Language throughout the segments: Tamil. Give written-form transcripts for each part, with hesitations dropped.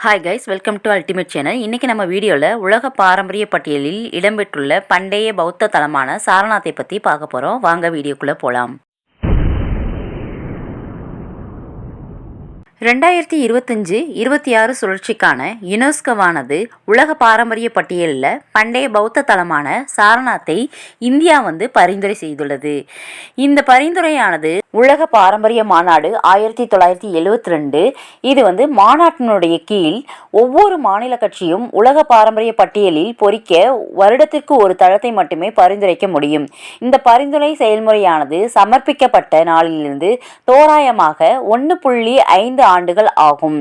Hi guys, welcome to ultimate channel. இன்றைக்கி நம்ம வீடியோவில் உலக பாரம்பரிய பட்டியலில் இடம்பெற்றுள்ள பண்டைய பௌத்த தலமான சாரநாத்தை பற்றி பார்க்க போகிறோம். வாங்க வீடியோக்குள்ளே போகலாம். 2025-26 சுழற்சிக்கான யுனெஸ்கோவானது உலக பாரம்பரிய பட்டியலில் பண்டைய பௌத்த தலமான சாரநாத்தை இந்தியா பரிந்துரை செய்துள்ளது. இந்த பரிந்துரையானது உலக பாரம்பரிய மாநாடு 1972 இது மாநாட்டினுடைய கீழ் ஒவ்வொரு மாநில கட்சியும் உலக பாரம்பரிய பட்டியலில் பொறிக்க வருடத்திற்கு ஒரு தளத்தை மட்டுமே பரிந்துரைக்க முடியும். இந்த பரிந்துரை செயல்முறையானது சமர்ப்பிக்கப்பட்ட நாளிலிருந்து தோராயமாக 1.5 ஆண்டுகள் ஆகும்.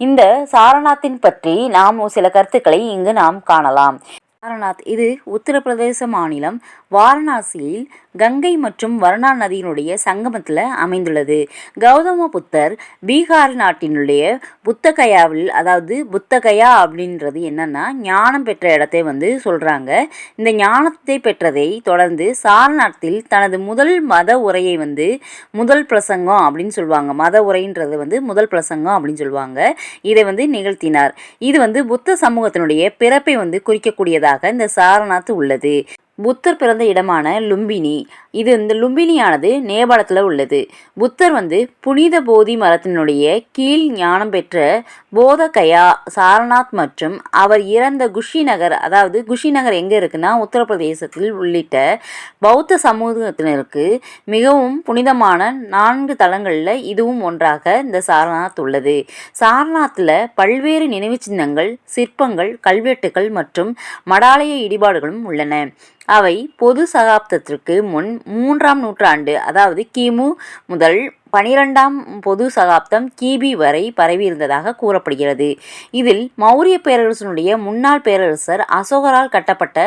இந்த சாரநாத்தின் பற்றி நாம் சில கருத்துக்களை இங்கு நாம் காணலாம். சாரநாத் இது உத்தரப்பிரதேச மாநிலம் வாரணாசியில் கங்கை மற்றும் வர்ணா நதியினுடைய சங்கமத்தில் அமைந்துள்ளது. கௌதம புத்தர் பீகார் நாட்டினுடைய புத்தகயாவில், அதாவது புத்தகயா அப்படின்றது என்னன்னா ஞானம் பெற்ற இடத்தை சொல்கிறாங்க. இந்த ஞானத்தை பெற்றதை தொடர்ந்து சாரநாத்தில் தனது முதல் மத உரையை முதல் பிரசங்கம் அப்படின்னு சொல்லுவாங்க. மத உரைன்றது முதல் பிரசங்கம் அப்படின்னு சொல்லுவாங்க. இதை நிகழ்த்தினார். இது புத்த சமூகத்தினுடைய பிறப்பை குறிக்கக்கூடியதாக இந்த சாரநாத் உள்ளது. புத்தர் பிறந்த இடமான லும்பினி, இந்த லும்பினியானது நேபாளத்தில் உள்ளது. புத்தர் புனித போதி மரத்தினுடைய கீழ் ஞானம் பெற்ற போதகயா சாரநாத் மற்றும் அவர் இறந்த குஷிநகர், அதாவது குஷிநகர் எங்கே இருக்குன்னா உத்தரப்பிரதேசத்தில் உள்ளிட்ட பௌத்த சமூகத்தினருக்கு மிகவும் புனிதமான 4 தலங்களில் இதுவும் ஒன்றாக இந்த சாரநாத் உள்ளது. சாரநாத்தில் பல்வேறு நினைவு சின்னங்கள், சிற்பங்கள், கல்வெட்டுகள் மற்றும் மடாலய இடிபாடுகளும் உள்ளன. அவை பொது சகாப்தத்திற்கு முன் 3ஆம் நூற்றாண்டு, அதாவது கிமு முதல் 12ஆம் பொது சகாப்தம் கிபி வரை பரவியிருந்ததாக கூறப்படுகிறது. இதில் மௌரிய பேரரசனுடைய முன்னாள் பேரரசர் அசோகரால் கட்டப்பட்ட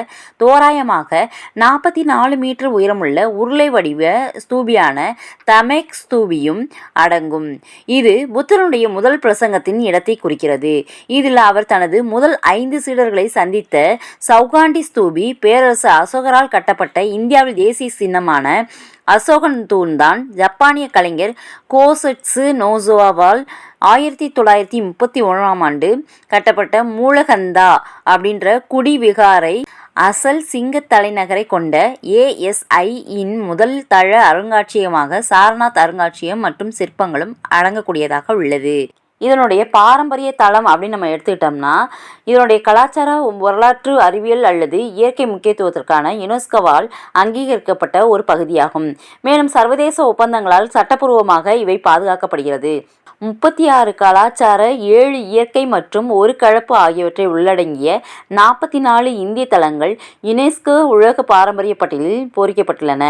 தோராயமாக 44 மீட்டர் உயரமுள்ள உருளை வடிவ ஸ்தூபியான தமெக் ஸ்தூபியும் அடங்கும். இது புத்தருடைய முதல் பிரசங்கத்தின் இடத்தை குறிக்கிறது. இதில் அவர் தனது முதல் 5 சீடர்களை சந்தித்த சௌகாண்டி ஸ்தூபி பேரரசர் அசோகரால் கட்டப்பட்ட இந்தியாவில் தேசிய சின்னமான அசோகன் தூண் தான். ஜப்பானிய கலைஞர் கோசட்சு நோசோவால் 1931ஆம் ஆண்டு கட்டப்பட்ட மூலகந்தா அப்படின்ற குடி விகாரை அசல் சிங்க தலைநகரை கொண்ட ASI-இன் முதல் தள அருங்காட்சியகமாக சாரநாத் அருங்காட்சியகம் மற்றும் சிற்பங்களும் அடங்கக்கூடியதாக உள்ளது. இதனுடைய பாரம்பரிய தளம் அப்படின்னு நம்ம எடுத்துக்கிட்டோம்னா இதனுடைய கலாச்சார, வரலாற்று, அறிவியல் அல்லது இயற்கை முக்கியத்துவத்திற்கான யுனெஸ்கோவால் அங்கீகரிக்கப்பட்ட ஒரு பகுதியாகும். மேலும் சர்வதேச ஒப்பந்தங்களால் சட்டப்பூர்வமாக இவை பாதுகாக்கப்படுகிறது. 36 கலாச்சார, 7 இயற்கை மற்றும் 1 கலப்பு ஆகியவற்றை உள்ளடங்கிய 44 இந்திய தலங்கள் யுனெஸ்கோ உலக பாரம்பரிய பட்டியலில் பொறிக்கப்பட்டுள்ளன.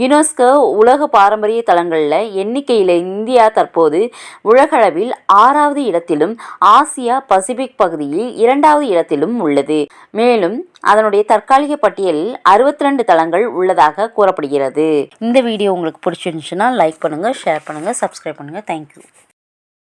யுனெஸ்கோ உலக பாரம்பரிய தலங்களில் எண்ணிக்கையில் இந்தியா தற்போது உலகளவில் 6வது இடத்திலும் ஆசியா பசிபிக் பகுதியில் 2வது இடத்திலும் உள்ளது. மேலும் அதனுடைய தற்காலிக பட்டியலில் 62 தலங்கள் உள்ளதாக கூறப்படுகிறது. இந்த வீடியோ உங்களுக்கு பிடிச்சிருந்துச்சுன்னா லைக் பண்ணுங்கள், ஷேர் பண்ணுங்கள், சப்ஸ்கிரைப் பண்ணுங்கள். தேங்க்யூ.